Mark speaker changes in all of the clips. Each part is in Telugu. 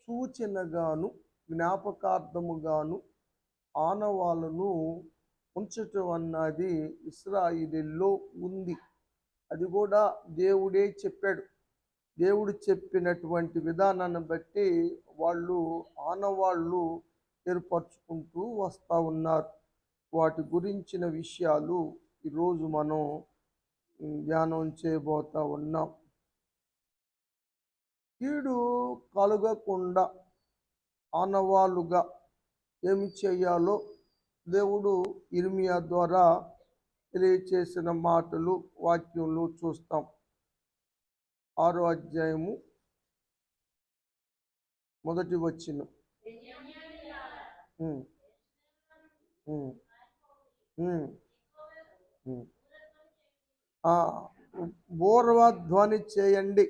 Speaker 1: సూచనగాను జ్ఞాపకార్థముగాను ఆనవాళ్ళను ఉంచటం అన్నది ఇశ్రాయేలీయుల్లో ఉంది. అది కూడా దేవుడే చెప్పాడు. దేవుడు చెప్పినటువంటి విధానాన్ని బట్టి వాళ్ళు ఆనవాళ్ళు ఏర్పరచుకుంటూ వస్తూ ఉన్నారు. వాటి గురించిన విషయాలు ఈరోజు మనం ధ్యానం చేయబోతా ఉన్నాం. కీడు కలగకుండా ఆనవాళ్ళుగా ఏమి చేయాలో దేవుడు ఇర్మియా ద్వారా తెలియచేసిన మాటలు వాక్యంలో చూస్తాం. 6వ అధ్యాయము 1వ వచనం. బూరవ ధ్వని చేయండి.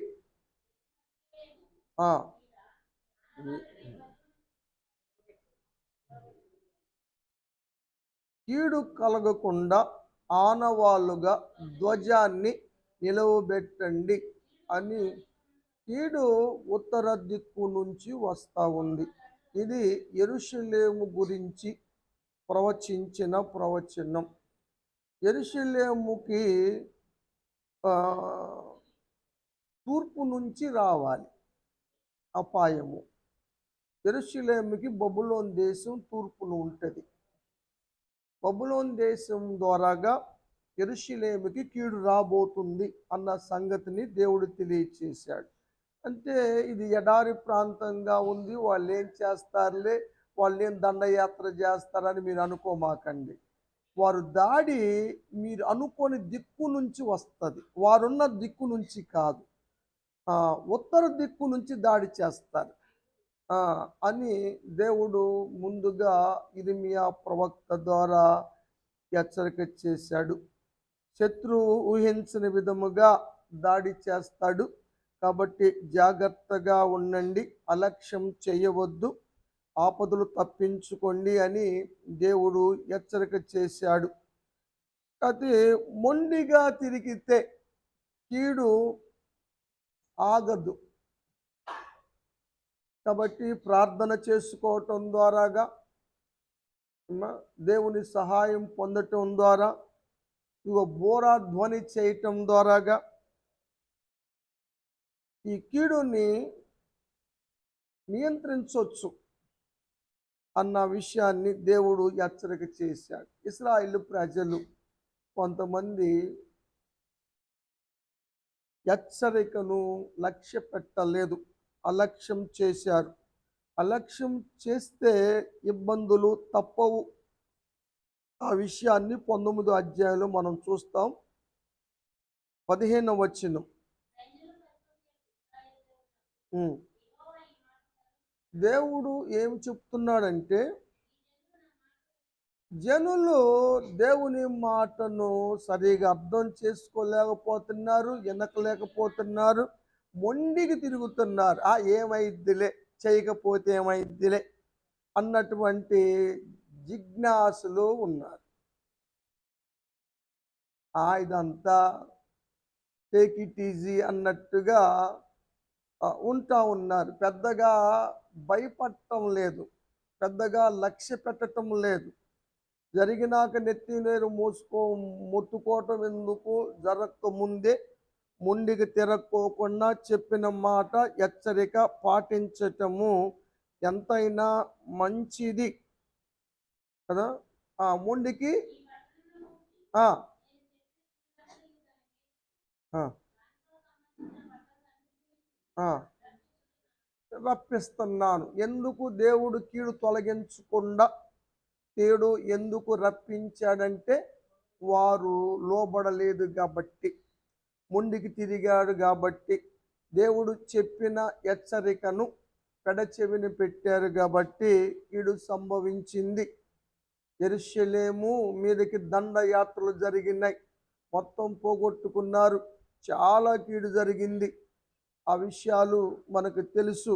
Speaker 1: కీడు కలగకుండా ఆనవాళ్ళుగా ధ్వజాన్ని నిలవబెట్టండి అని కీడు ఉత్తర దిక్కు నుంచి వస్తూ ఉంది. ఇది యెరూషలేము గురించి ప్రవచించిన ప్రవచనం. యెరూషలేముకి తూర్పు నుంచి రావాలి అపాయము. యెరూషలేముకి బబులోను దేశం తూర్పున ఉంటుంది. బబులోను దేశం ద్వారాగా యెరూషలేముకి కీడు రాబోతుంది అన్న సంగతిని దేవుడు తెలియచేశాడు. అంటే ఇది ఎడారి ప్రాంతంగా ఉంది, వాళ్ళు ఏం చేస్తారులే, వాళ్ళు ఏం దండయాత్ర చేస్తారని మీరు అనుకోమాకండి. వారు దాడి మీరు అనుకోని దిక్కు నుంచి వస్తుంది, వారున్న దిక్కు నుంచి కాదు, ఉత్తర దిక్కు నుంచి దాడి చేస్తారు అని దేవుడు ముందుగా ఇర్మియా ప్రవక్త ద్వారా హెచ్చరిక చేశాడు. శత్రువు ఊహించని విధముగా దాడి చేస్తాడు కాబట్టి జాగ్రత్తగా ఉండండి, అలక్ష్యం చేయవద్దు, ఆపదలు తప్పించుకోండి అని దేవుడు హెచ్చరిక చేశాడు. అయితే మొండిగా తిరిగితే కీడు ఆగదు. కాబట్టి ప్రార్థన చేసుకోవటం ద్వారాగా, దేవుని సహాయం పొందటం ద్వారా, బోరా ధ్వని చేయటం ద్వారాగా ఈ కీడుని నియంత్రించవచ్చు అన్న విషయాన్ని దేవుడు హెచ్చరిక చేశాడు. ఇశ్రాయేలు ప్రజలు కొంతమంది హెచ్చరికను లక్ష్య పెట్టలేదు, అలక్ష్యం చేశారు. అలక్ష్యం చేస్తే ఇబ్బందులు తప్పవు. ఆ విషయాన్ని 19వ అధ్యాయంలో మనం చూస్తాం. 15వ వచనం. దేవుడు ఏమి చెప్తున్నాడంటే, జనులు దేవుని మాటను సరిగా అర్థం చేసుకోలేకపోతున్నారు, వినకలేకపోతున్నారు, మొండికి తిరుగుతున్నారు. ఏమైద్దిలే, చేయకపోతే ఏమైద్దిలే అన్నటువంటి జిజ్ఞాసులు ఉన్నారు. ఇదంతా టేక్ ఇట్ ఈజీ అన్నట్టుగా ఉంటా ఉన్నారు. పెద్దగా భయపడటం లేదు, పెద్దగా లక్ష్య పెట్టడం లేదు. జరిగినాక నెత్తి నీరు మొత్తుకోవటం ఎందుకు, జరగక ముందే మొండికి తిరక్కోకుండా చెప్పిన మాట హెచ్చరిక పాటించటము ఎంతైనా మంచిది కదా. మొండికి రప్పిస్తున్నాను. ఎందుకు దేవుడు కీడు తొలగించకుండా కీడు ఎందుకు రప్పించాడంటే, వారు లోబడలేదు కాబట్టి, మొండికి తిరిగాడు కాబట్టి, దేవుడు చెప్పిన హెచ్చరికను పెడచెవిని పెట్టారు కాబట్టి కీడు సంభవించింది. యెరూషలేము మీదకి దండయాత్రలు జరిగినాయి, మొత్తం పోగొట్టుకున్నారు, చాలా కీడు జరిగింది. ఆ విషయాలు మనకు తెలుసు.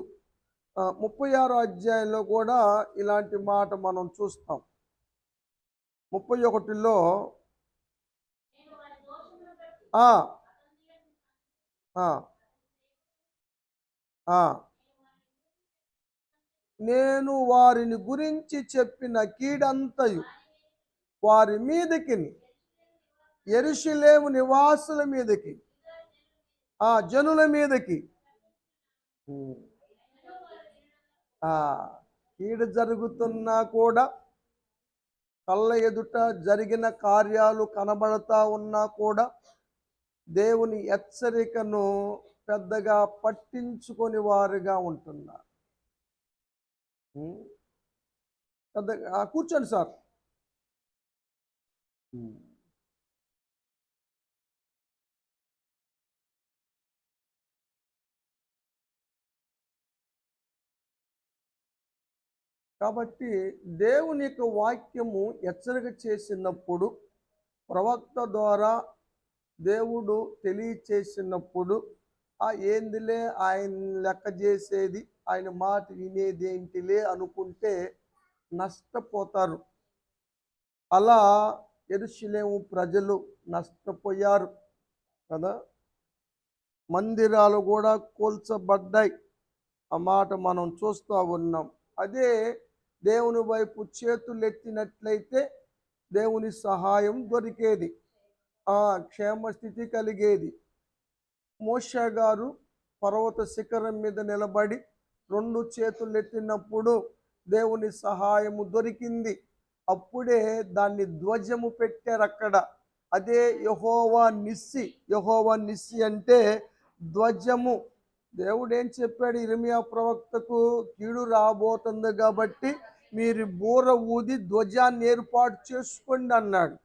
Speaker 1: 36వ అధ్యాయంలో కూడా ఇలాంటి మాట మనం చూస్తాం. 31లో నేను వారిని గురించి చెప్పిన కీడంతయు వారి మీదకి, యెరూషలేము నివాసుల మీదకి, ఆ జనుల మీదకి, ఆ కీడు జరుగుతున్నా కూడా, కళ్ళ ఎదుట జరిగిన కార్యాలు కనబడతా ఉన్నా కూడా దేవుని హెచ్చరికను పెద్దగా పట్టించుకొని వారుగా ఉంటున్నారు. పెద్దగా కూర్చోండి సార్. కాబట్టి దేవుని యొక్క వాక్యము హెచ్చరిక చేసినప్పుడు, ప్రవక్త ద్వారా దేవుడు తెలియచేసినప్పుడు, ఏందిలే ఆయన లెక్క చేసేది, ఆయన మాట వినేది ఏంటిలే అనుకుంటే నష్టపోతారు. అలా యెరూషలేము ప్రజలు నష్టపోయారు కదా. మందిరాలు కూడా కూల్చబడ్డాయి. ఆ మాట మనం చూస్తూ ఉన్నాం. అదే దేవుని వైపు చేతులెత్తినట్లయితే దేవుని సహాయం దొరికేది, క్షేమస్థితి కలిగేది. మోషే గారు పర్వత శిఖరం మీద నిలబడి 2 చేతులెత్తినప్పుడు దేవుని సహాయము దొరికింది. అప్పుడే దాన్ని ధ్వజము పెట్టారు అక్కడ. అదే యెహోవా నిస్సి. యెహోవా నిస్సి అంటే ధ్వజము. దేవుడు ఏం చెప్పాడు ఇర్మియా ప్రవక్తకు? కీడు రాబోతుంది కాబట్టి మీరు బూర ఊది ధ్వజాన్ని ఏర్పాటు చేసుకోండి అన్నాడు.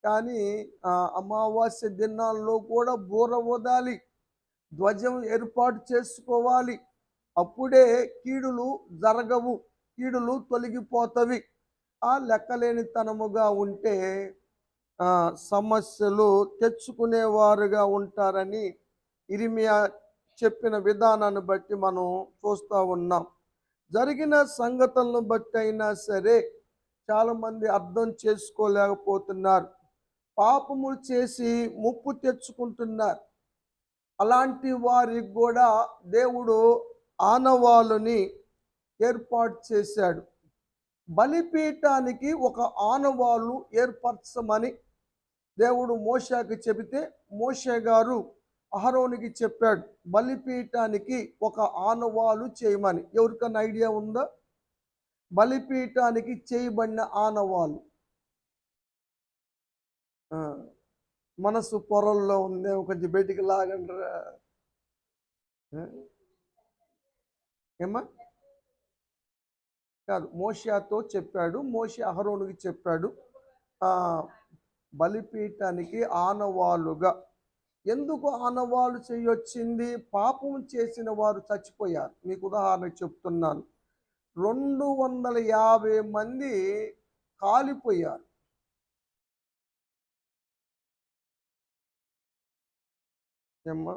Speaker 1: కానీ అమావాస్య దినాల్లో కూడా బూర ఊదాలి, ధ్వజం ఏర్పాటు చేసుకోవాలి. అప్పుడే కీడులు జరగవు, కీడులు తొలగిపోతవి. లెక్కలేనితనముగా ఉంటే సమస్యలు తెచ్చుకునేవారుగా ఉంటారని ఇర్మియా చెప్పిన విధానాన్ని బట్టి మనం చూస్తూ ఉన్నాం. జరిగిన సంగతులను బట్టి అయినా సరే చాలామంది అర్థం చేసుకోలేకపోతున్నారు. పాపములు చేసి ముప్పు తెచ్చుకుంటున్నారు. అలాంటి వారికి కూడా దేవుడు ఆనవాలుని ఏర్పాటు చేశాడు. బలిపీఠానికి ఒక ఆనవాలు ఏర్పరచమని దేవుడు మోషేకి చెబితే, మోషే గారు అహరోనుకి చెప్పాడు బలిపీఠానికి ఒక ఆనవాలు చేయమని. ఎవరికన్నా ఐడియా ఉందా? బలిపీఠానికి చేయబడిన ఆనవాలు మనసు పొరల్లో ఉంది, కొంచెం బయటికి లాగండ్రా. ఏమ్మా? కాదు, మోషేతో చెప్పాడు. మోషే అహరోనుకి చెప్పాడు బలిపీఠానికి ఆనవాలుగా. ఎందుకు ఆనవాలు చేయొచ్చింది? పాపం చేసిన వారు చచ్చిపోయారు. మీకు ఉదాహరణ చెప్తున్నాను. 250 మంది కాలిపోయారు. ఏమ్మా?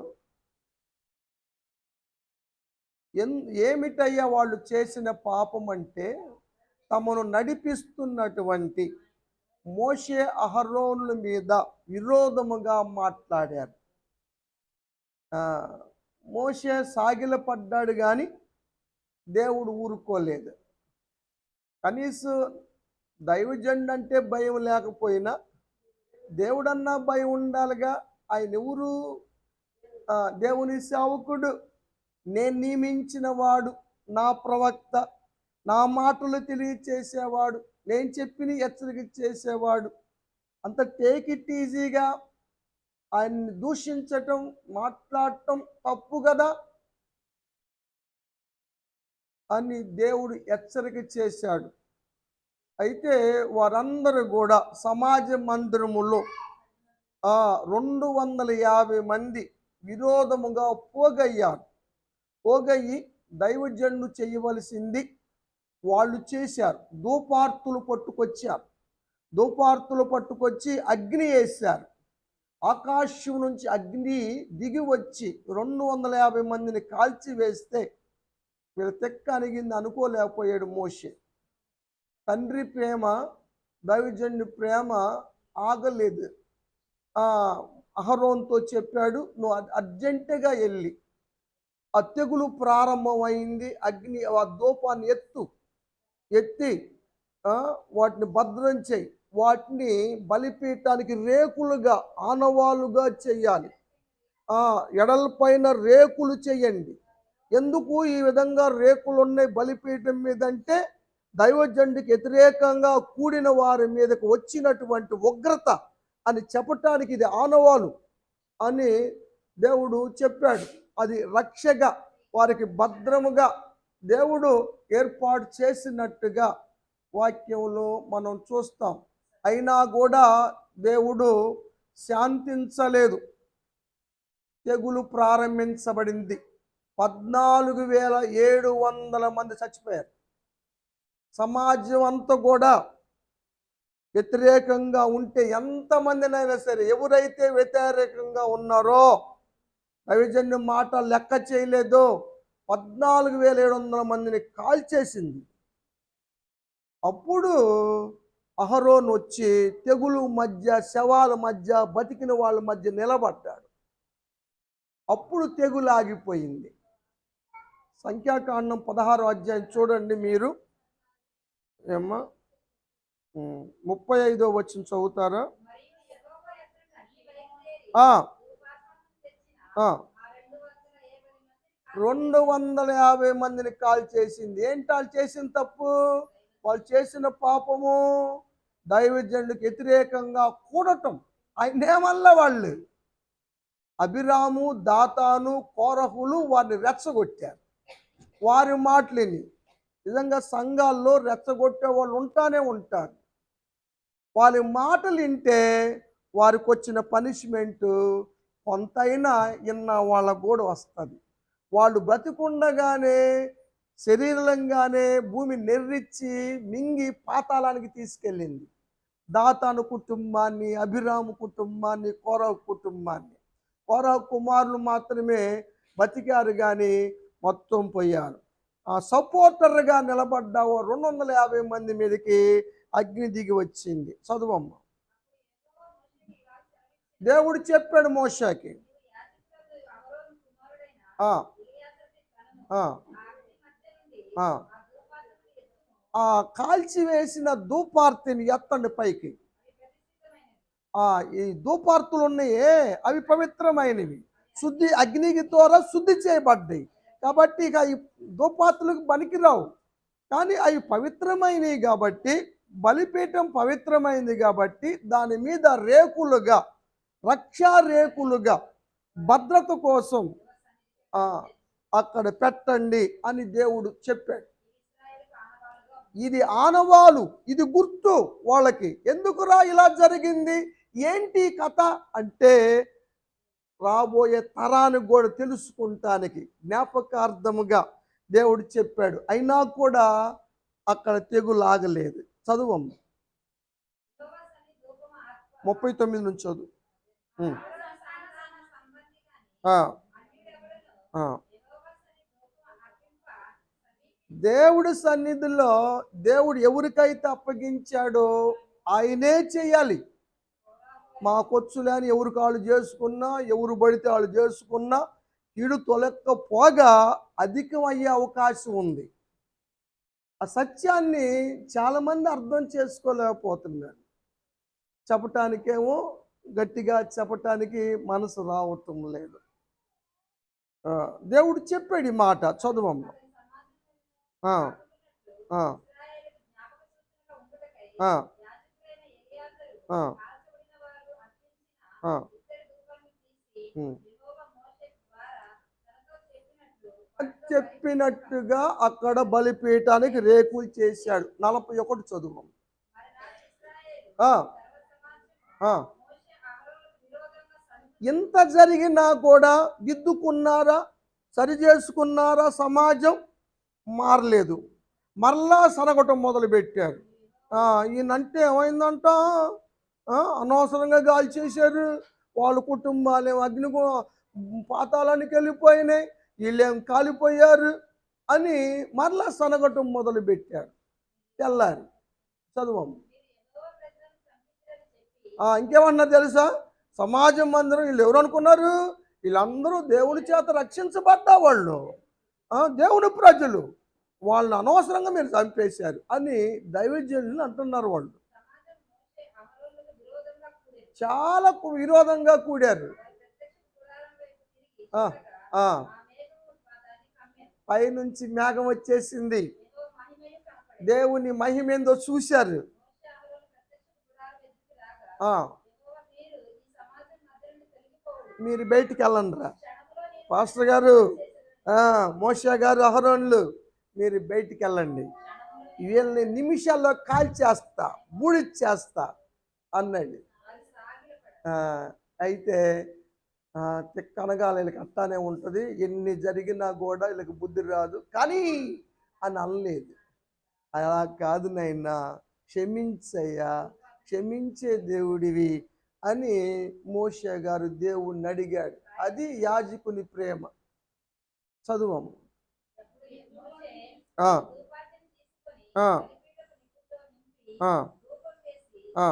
Speaker 1: ఏమిటయ్యా వాళ్ళు చేసిన పాపం అంటే, తమను నడిపిస్తున్నటువంటి మోషే అహరోనుల మీద విరోధముగా మాట్లాడారు. మోషే సాగిలపడ్డాడు కానీ దేవుడు ఊరుకోలేదు. కనీసం దైవజనుడు అంటే భయం లేకపోయినా దేవుడన్నా భయం ఉండాలిగా. ఆయన ఎవరు? దేవుని సేవకుడు, నేను నియమించిన వాడు, నా ప్రవక్త, నా మాటలు తెలియచేసేవాడు, నేను చెప్పిన హెచ్చరిక చేసేవాడు. అంత టేక్ ఇట్ ఈజీగా ఆయన్ని దూషించటం, మాట్లాడటం తప్పు కదా అని దేవుడు హెచ్చరిక చేశాడు. అయితే వారందరూ కూడా సమాజ మందిరములో 250 మంది విరోధముగా పోగయ్యారు. పోగయ్యి దైవజనుడు చేయవలసింది వాళ్ళు చేశారు. ధూపార్తులు పట్టుకొచ్చారు. ధూపార్తులు పట్టుకొచ్చి అగ్ని వేశారు. ఆకాశం నుంచి అగ్ని దిగి వచ్చి 250 మందిని కాల్చి వేస్తే వీళ్ళ తెక్క అణిగింది అనుకోలేకపోయాడు మోషే. తండ్రి ప్రేమ, దైవజనుడి ప్రేమ ఆగలేదు. అహరోన్తో చెప్పాడు, నువ్వు అర్జెంటుగా వెళ్ళి ఆ తెగులు ప్రారంభమైంది. అగ్ని ఆ ధూపాన్ని ఎత్తి వాటిని భద్రం చేయి, వాటిని బలిపీఠానికి రేకులుగా ఆనవాలుగా చెయ్యాలి. ఎడలపైన రేకులు చేయండి. ఎందుకు ఈ విధంగా రేకులు ఉన్నాయి బలిపీఠం మీద అంటే, దైవజనుడికి వ్యతిరేకంగా కూడిన వారి మీదకు వచ్చినటువంటి ఉగ్రత అని చెప్పటానికి ఇది ఆనవాలు అని దేవుడు చెప్పాడు. అది రక్షగా వారికి భద్రముగా దేవుడు ఏర్పాటు చేసినట్టుగా వాక్యంలో మనం చూస్తాం. అయినా కూడా దేవుడు శాంతించలేదు. తెగులు ప్రారంభించబడింది. 14,700 మంది చచ్చిపోయారు. సమాజం అంతా కూడా వ్యతిరేకంగా ఉంటే, ఎంతమందినైనా సరే ఎవరైతే వ్యతిరేకంగా ఉన్నారో దైవజన్య మాట లెక్క చేయలేదు. 14,700 మందిని కాల్చేసింది. అప్పుడు అహరోను వచ్చి తెగులు మధ్య, శవాల మధ్య, బతికిన వాళ్ళ మధ్య నిలబడ్డాడు. అప్పుడు తెగులు ఆగిపోయింది. సంఖ్యాకాండం 16వ అధ్యాయం చూడండి మీరు. ఏమ్మా 35వ వచనం చదువుతారా? 250 మందిని కాల్ చేసింది. ఏంటి వాళ్ళు చేసిన తప్పు? వాళ్ళు చేసిన పాపము దైవజనుడికి వ్యతిరేకంగా కూడటం. ఆయనేమల్లా వాళ్ళు అభిరాము, దాతాను, కోరహులు వారిని రెచ్చగొట్టారు. వారి మాటలని నిజంగా సంఘాల్లో రెచ్చగొట్టే వాళ్ళు ఉంటానే ఉంటారు. వాళ్ళ మాటలు వింటే వారికి వచ్చిన పనిష్మెంటు కొంతైనా ఇన్న వాళ్ళకు కూడా వస్తుంది. వాళ్ళు బ్రతికుండగానే శరీరంగానే భూమి నెర్రిచ్చి మింగి పాతాళానికి తీసుకెళ్ళింది. దాతాను కుటుంబాన్ని, అభిరాము కుటుంబాన్ని, కోరహు కుటుంబాన్ని. కోరహు కుమారులు మాత్రమే బతికారు, కానీ మొత్తం పోయారు. సపోర్టర్గా నిలబడ్డ 250 మంది మీదకి అగ్ని దిగి వచ్చింది. చదువమ్మ. దేవుడు చెప్పాడు మోషేకి, కాల్చివేసిన ధూపార్తిని ఎత్తండి పైకి. ఈ ధూపార్తులు ఉన్నాయే అవి పవిత్రమైనవి, శుద్ధి అగ్ని ద్వారా శుద్ధి చేయబడ్డాయి. కాబట్టి ఇక ఈ ధూపార్తులకు పనికిరావు, కానీ అవి పవిత్రమైనవి కాబట్టి, బలిపీఠం పవిత్రమైంది కాబట్టి దాని మీద రేకులుగా, రక్షా రేకులుగా భద్రత కోసం అక్కడ పెట్టండి అని దేవుడు చెప్పాడు. ఇది ఆనవాలు, ఇది గుర్తు వాళ్ళకి. ఎందుకురా ఇలా జరిగింది, ఏంటి కథ అంటే రాబోయే తరానికి కూడా తెలుసుకుంటానికి జ్ఞాపకార్థముగా దేవుడు చెప్పాడు. అయినా కూడా అక్కడ తెగులు ఆగలేదు. చదువమ్మ 39 నుంచి చదువు. దేవుడి సన్నిధిలో దేవుడు ఎవరికైతే అప్పగించాడో ఆయనే చేయాలి. మాకొచ్చులే అని ఎవరు కాళ్ళు చేసుకున్నా, ఎవరు పడితే వాళ్ళు చేసుకున్నా కీడు తొలక్కపోగా అధికమయ్యే అవకాశం ఉంది. ఆ సత్యాన్ని చాలామంది అర్థం చేసుకోలేకపోతున్నారు. చెప్పటానికేమో గట్టిగా చెప్పటానికి మనసు రావటం లేదు. దేవుడు చెప్పాడు ఈ మాట. చదువమ్మ. చెప్పినట్టుగా అక్కడ బలిపీఠానికి రేకులు చేశాడు. 41 చదువు. ఇంత జరిగినా కూడా దిద్దుకున్నారా, సరి చేసుకున్నారా? సమాజం మారలేదు. మరలా సనగటం మొదలుపెట్టారు. ఈయనంటే ఏమైందంట, అనవసరంగా గాలి చేశారు, వాళ్ళ కుటుంబాలేమో అగ్ని పాతాళానికి వెళ్ళిపోయినాయి, వీళ్ళేం కాలిపోయారు అని మరలా సనగటం మొదలుపెట్టారు. తెల్లారి చదువమ్మ. ఇంకేమన్నా తెలుసా? సమాజం అందరం వీళ్ళు ఎవరు అనుకున్నారు, వీళ్ళందరూ దేవుని చేత రక్షించబడ్డ వాళ్ళు, దేవుని ప్రజలు. వాళ్ళని అనవసరంగా మీరు చంపేశారు అని దైవజనులు అంటున్నారు. వాళ్ళు చాలా విరోధంగా కూడారు. ఆ, ఆ, పైనుంచి మేఘం వచ్చేసింది. దేవుని మహిమేందో చూశారు. ఆ, మీరు బయటికి వెళ్ళండి రా పాస్టర్ గారు, మోషే గారు, అహరోన్లు, మీరు బయటికి వెళ్ళండి, వీళ్ళని నిమిషాల్లో కాల్చేస్తా, బూడిచ్చేస్తా అన్నాడు. ఆ, అయితే తిక్కనగా వీళ్ళకి అట్టానే ఉంటుంది, ఎన్ని జరిగినా కూడా వీళ్ళకి బుద్ధి రాదు కానీ అని అనలేదు. అలా కాదు నాయనా, క్షమించయ్యా, క్షమించే దేవుడివి అని మోషే గారు దేవుణ్ణి అడిగాడు. అది యాజకుని ప్రేమ. చదువము. ఆ, ఆ, ఆ, ఆ,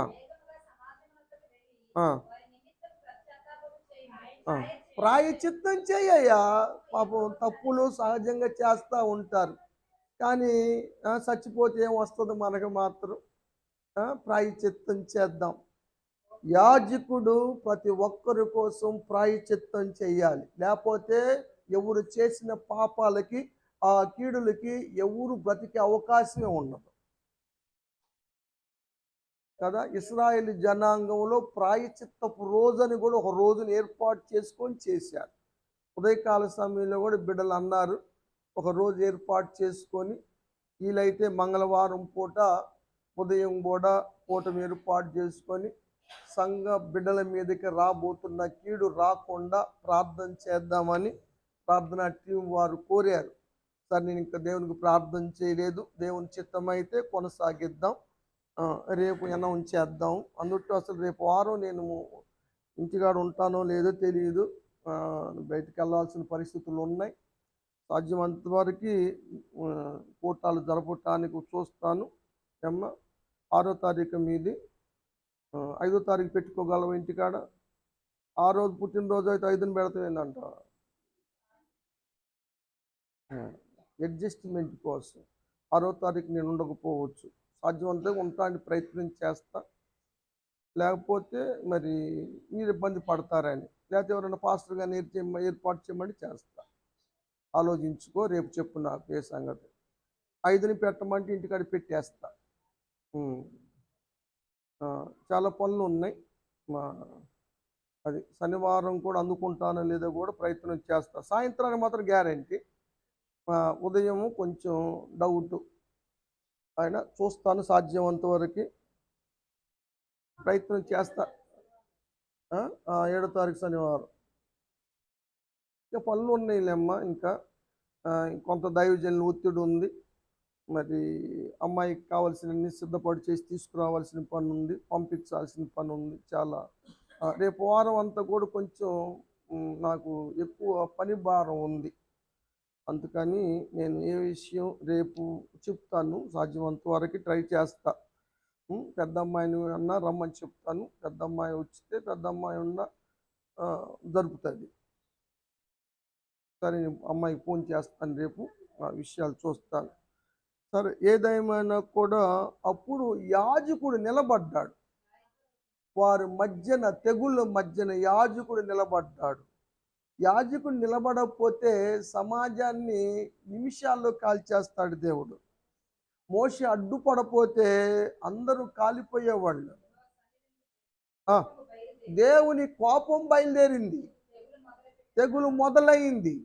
Speaker 1: ఆ, ప్రాయచిత్తం చేయయ్యా. పాపం తప్పులు సహజంగా చేస్తూ ఉంటారు కానీ చచ్చిపోతే ఏం వస్తుంది మనకు మాత్రం. ప్రాయచిత్తం చేద్దాం. యాజకుడు ప్రతి ఒక్కరి కోసం ప్రాయచిత్తం చేయాలి, లేకపోతే ఎవరు చేసిన పాపాలకి, ఆ కీడులకి ఎవరు బ్రతికే అవకాశమే ఉండదు కదా. ఇశ్రాయేలు జనాంగంలో ప్రాయచిత్తపు రోజని కూడా ఒక రోజును ఏర్పాటు చేసుకొని చేశారు. ఉదయకాల సమయంలో కూడా బిడ్డలు అన్నారు, ఒక రోజు ఏర్పాటు చేసుకొని, వీలైతే మంగళవారం పూట ఉదయం కూడా కూటమి ఏర్పాటు చేసుకొని సంఘ బిడ్డల మీదకి రాబోతున్న కీడు రాకుండా ప్రార్థన చేద్దామని ప్రార్థనా టీం వారు కోరారు. సార్, నేను ఇంకా దేవునికి ప్రార్థన చేయలేదు, దేవుని చిత్తమైతే కొనసాగిద్దాం, రేపు అనౌన్స్ చేద్దాం అందుట్లో. అసలు రేపు వారం నేను ఇంటికాడ ఉంటానో లేదో తెలియదు, బయటికి వెళ్ళాల్సిన పరిస్థితులు ఉన్నాయి. సాధ్యమంత వరకు కూటాలు జరపటానికి చూస్తాను. 6వ తారీఖు మీది, 5వ తారీఖు పెట్టుకోగలవు ఇంటికాడ. ఆ రోజు పుట్టినరోజు అయితే 5ని పెడతామేందంట, అడ్జస్ట్మెంట్ కోసం 6వ తారీఖు నేను ఉండకపోవచ్చు. సాధ్యమంతా ఉండటానికి ప్రయత్నం చేస్తా, లేకపోతే మరి మీరు ఇబ్బంది పడతారని, లేకపోతే ఎవరైనా పాస్టర్ గారిని ఏర్పాటు చేయమని చేస్తా. ఆలోచించుకో, రేపు చెప్పు నాకు ఏ సంగతి. 5ని పెట్టమంటే ఇంటికాడ పెట్టేస్తా. చాలా పనులు ఉన్నాయి. అది శనివారం కూడా అందుకుంటానో లేదో కూడా ప్రయత్నం చేస్తా. సాయంత్రానికి మాత్రం గ్యారంటీ, ఉదయము కొంచెం డౌట్, అయినా చూస్తాను, సాధ్యమంత వరకు ప్రయత్నం చేస్తా. 7వ తారీఖు శనివారం. ఇంకా పనులు ఉన్నాయిలేమ్మా, ఇంకా కొంత దైవజనుల ఒత్తిడి ఉంది, మరి అమ్మాయికి కావాల్సినన్ని సిద్ధపాటు చేసి తీసుకురావాల్సిన పని ఉంది, పంపించాల్సిన పని ఉంది చాలా. రేపు వారం అంతా కూడా కొంచెం నాకు ఎక్కువ పని భారం ఉంది, అందుకని నేను ఏ విషయం రేపు చెప్తాను, సాధ్యమంత వరకు ట్రై చేస్తా. పెద్ద అమ్మాయిని అన్నా రమ్మని చెప్తాను, పెద్ద అమ్మాయి వచ్చితే పెద్ద అమ్మాయి ఉన్న జరుపుతుంది. సరే, అమ్మాయికి ఫోన్ చేస్తాను రేపు, ఆ విషయాలు చూస్తాను. సరే, ఏదేమైనా కూడా అప్పుడు యాజకుడు నిలబడ్డాడు, వారి మధ్యన, తెగుళ్ళ మధ్యన యాజకుడు నిలబడ్డాడు. యాజకుడు నిలబడకపోతే సమాజాన్ని నిమిషాల్లో కాల్చేస్తాడు దేవుడు. మోషే అడ్డుపడపోతే అందరూ కాలిపోయేవాళ్ళు. దేవుని కోపం బయలుదేరింది, తెగులు మొదలైంది.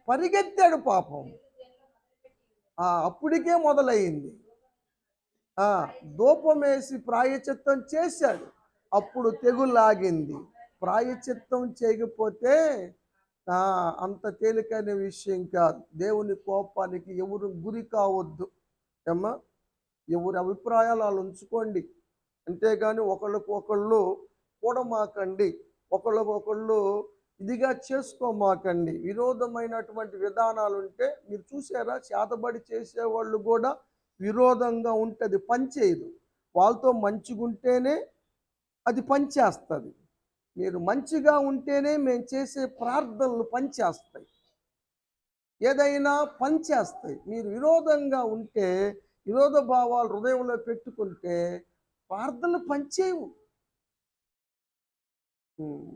Speaker 1: పరిగెత్తాడు పాపం, అప్పటికే మొదలైంది. ధూపమేసి ప్రాయచిత్తం చేశాడు, అప్పుడు తెగులు ఆగింది. ప్రాయచిత్తం చేయకపోతే అంత తేలికైన విషయం కాదు. దేవుని కోపానికి ఎవరు గురి కావద్దు ఏమ్మా. ఎవరి అభిప్రాయాలు వాళ్ళు ఉంచుకోండి, అంతేగాని ఒకళ్ళకొకళ్ళు కూడమాకండి, ఒకళ్ళకొకళ్ళు ఇదిగా చేసుకోమాకండి. విరోధమైనటువంటి విధానాలు ఉంటే మీరు చూసారా, చేతబడి చేసేవాళ్ళు కూడా విరోధంగా ఉంటుంది, పనిచేయదు. వాళ్ళతో మంచిగుంటేనే అది పనిచేస్తుంది. మీరు మంచిగా ఉంటేనే మేము చేసే ప్రార్థనలు పనిచేస్తాయి. ఏదైనా పనిచేస్తాయి. మీరు విరోధంగా ఉంటే, విరోధ భావాలు హృదయంలో పెట్టుకుంటే ప్రార్థనలు పనిచేయవు. హ్మ్.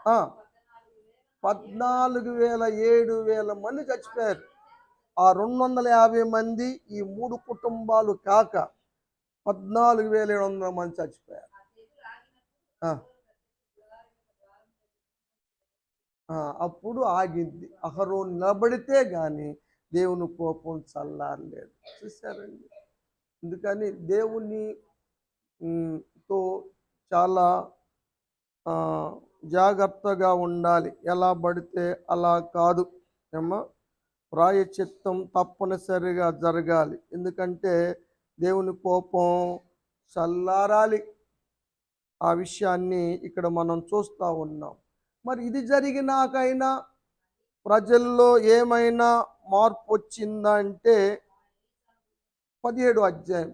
Speaker 1: ఆ! 14,000, 7,000 మంది చచ్చిపోయారు. ఆ 250 మంది ఈ 3 కుటుంబాలు కాక 14,700 మంది చచ్చిపోయారు. ఆ! ఆ! అప్పుడు ఆగింది. అహరోను నిలబడితే గాని దేవుని కోపం చల్లారలేదు. చూసారండి? అందుకని దేవుని తో చాలా జాగ్రత్తగా ఉండాలి. ఎలా పడితే అలా కాదు. ఏమ్మా? ప్రాయశ్చిత్తం తప్పనిసరిగా జరగాలి. ఎందుకంటే దేవుని కోపం చల్లారాలి. ఆ విషయాన్ని ఇక్కడ మనం చూస్తా ఉన్నాం. మరి ఇది జరిగినాకైనా ప్రజల్లో ఏమైనా మార్పొచ్చిందా అంటే 17 అధ్యాయం.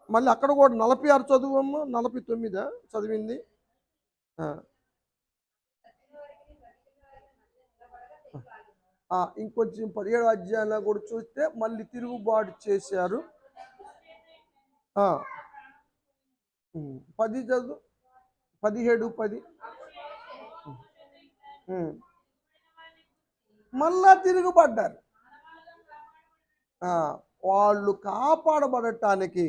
Speaker 1: మళ్ళీ అక్కడ కూడా 46 చదువమ్మా. 49 చదివింది? ఆ! ఇంకొంచెం 17 అధ్యాయంలో కూడా చూస్తే మళ్ళీ తిరుగుబాటు చేశారు. 10 చదువు. 17, 10. మళ్ళా తిరుగుబడ్డారు. వాళ్ళు కాపాడబడటానికి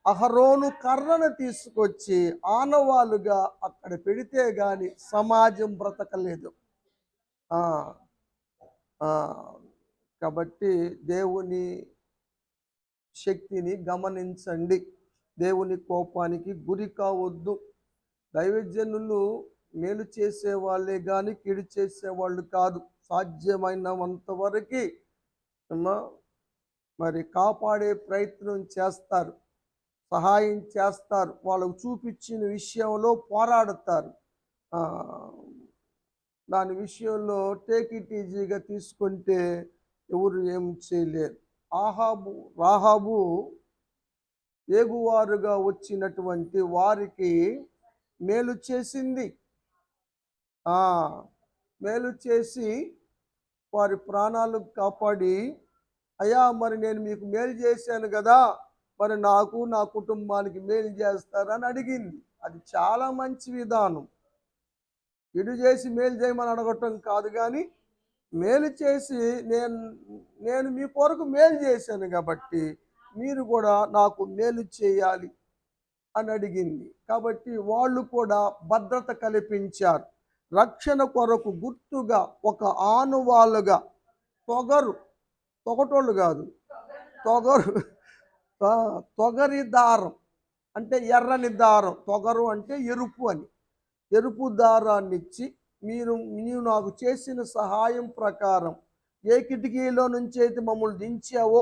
Speaker 1: అహరోను కర్రను తీసుకొచ్చి ఆనవాలుగా అక్కడ పెడితే గాని సమాజం బ్రతకలేదు. ఆ ఆ కాబట్టి దేవుని శక్తిని గమనించండి. దేవుని కోపానికి గురి కావద్దు. దైవజనులు మేలు చేసేవాళ్ళే కానీ కీడు చేసేవాళ్ళు కాదు. సాధ్యమైనంత వరకు మరి కాపాడే ప్రయత్నం చేస్తారు, సహాయం చేస్తారు, వాళ్ళకు చూపించిన విషయంలో పోరాడతారు. దాని విషయంలో టేక్ ఇట్ ఈజీగా తీసుకుంటే ఎవరు ఏం చేయలేరు. రాహాబు ఏగువారుగా వచ్చినటువంటి వారికి మేలు చేసింది. మేలు చేసి వారి ప్రాణాలు కాపాడి, అయ్యా మరి నేను మీకు మేలు చేశాను కదా, మరి నాకు నా కుటుంబానికి మేలు చేస్తారని అడిగింది. అది చాలా మంచి విధానం. ఇడు చేసి మేలు చేయమని అడగటం కాదు, కానీ మేలు చేసి నేను మీ కొరకు మేలు చేశాను కాబట్టి మీరు కూడా నాకు మేలు చేయాలి అని అడిగింది. కాబట్టి వాళ్ళు కూడా భద్రత కల్పించారు. రక్షణ కొరకు గుర్తుగా ఒక ఆనువాలుగా తొగటోళ్ళు కాదు, తొగరు తొగరి దారం అంటే ఎర్రని దారం, తొగరు అంటే ఎరుపు అని. ఎరుపు దారాన్ని ఇచ్చి నీవు నాకు చేసిన సహాయం ప్రకారం ఏ కిటికీలో నుంచి అయితే మమ్మల్ని దించావో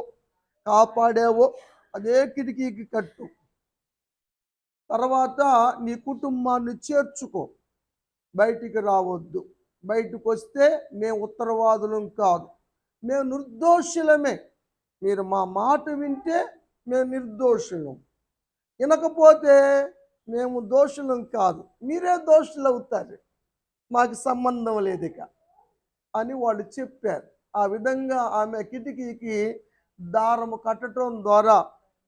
Speaker 1: కాపాడావో అదే కిటికీకి కట్టు, తర్వాత నీ కుటుంబాన్ని చేర్చుకో, బయటికి రావద్దు. బయటకు వస్తే మేము ఉత్తరవాదులం కాదు, మేము నిర్దోషులమే. మీరు మా మాట వింటే మేము నిర్దోషులం, వినకపోతే మేము దోషులం కాదు, మీరే దోషులు అవుతారు, మాకు సంబంధం లేదు ఇక అని వాళ్ళు చెప్పారు. ఆ విధంగా ఆమె కిటికీకి దారము కట్టడం ద్వారా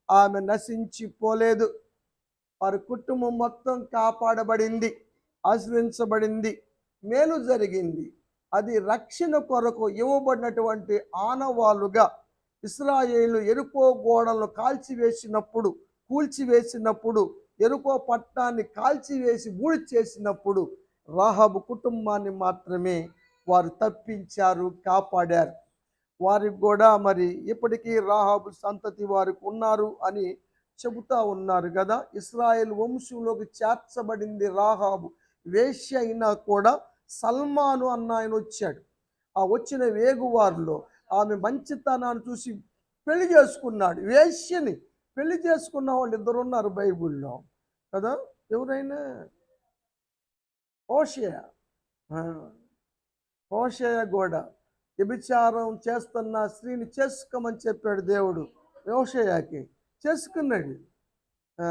Speaker 1: ఆమె నశించిపోలేదు. వారి కుటుంబం మొత్తం కాపాడబడింది, ఆశ్రయించబడింది, మేలు జరిగింది. అది రక్షణ కొరకు ఇవ్వబడినటువంటి ఆనవాలుగా ఇశ్రాయేలు ఎరుకో గోడలను కూల్చివేసినప్పుడు ఎరుకో పట్టణాన్ని కాల్చివేసి బూడి చేసినప్పుడు రాహాబు కుటుంబాన్ని మాత్రమే వారు తప్పించారు, కాపాడారు. వారికి కూడా మరి ఇప్పటికీ రాహాబు సంతతి వారికి ఉన్నారు అని చెబుతా ఉన్నారు కదా. ఇశ్రాయేల్ వంశంలోకి చేర్చబడింది రాహాబు. వేశ్య అయినా కూడా సల్మాను అన్న ఆయన వచ్చాడు. ఆ వచ్చిన వేగువారిలో ఆమె మంచితనాన్ని చూసి పెళ్లి చేసుకున్నాడు. వేశ్యని పెళ్లి చేసుకున్న వాళ్ళు ఇద్దరు ఉన్నారు బైబిల్లో కదా. ఎవరైనా హోషేయ కూడా వ్యభిచారం చేస్తున్న స్త్రీని చేసుకోమని చెప్పాడు దేవుడు హోషేయకి. చేసుకున్నాడు. ఆ,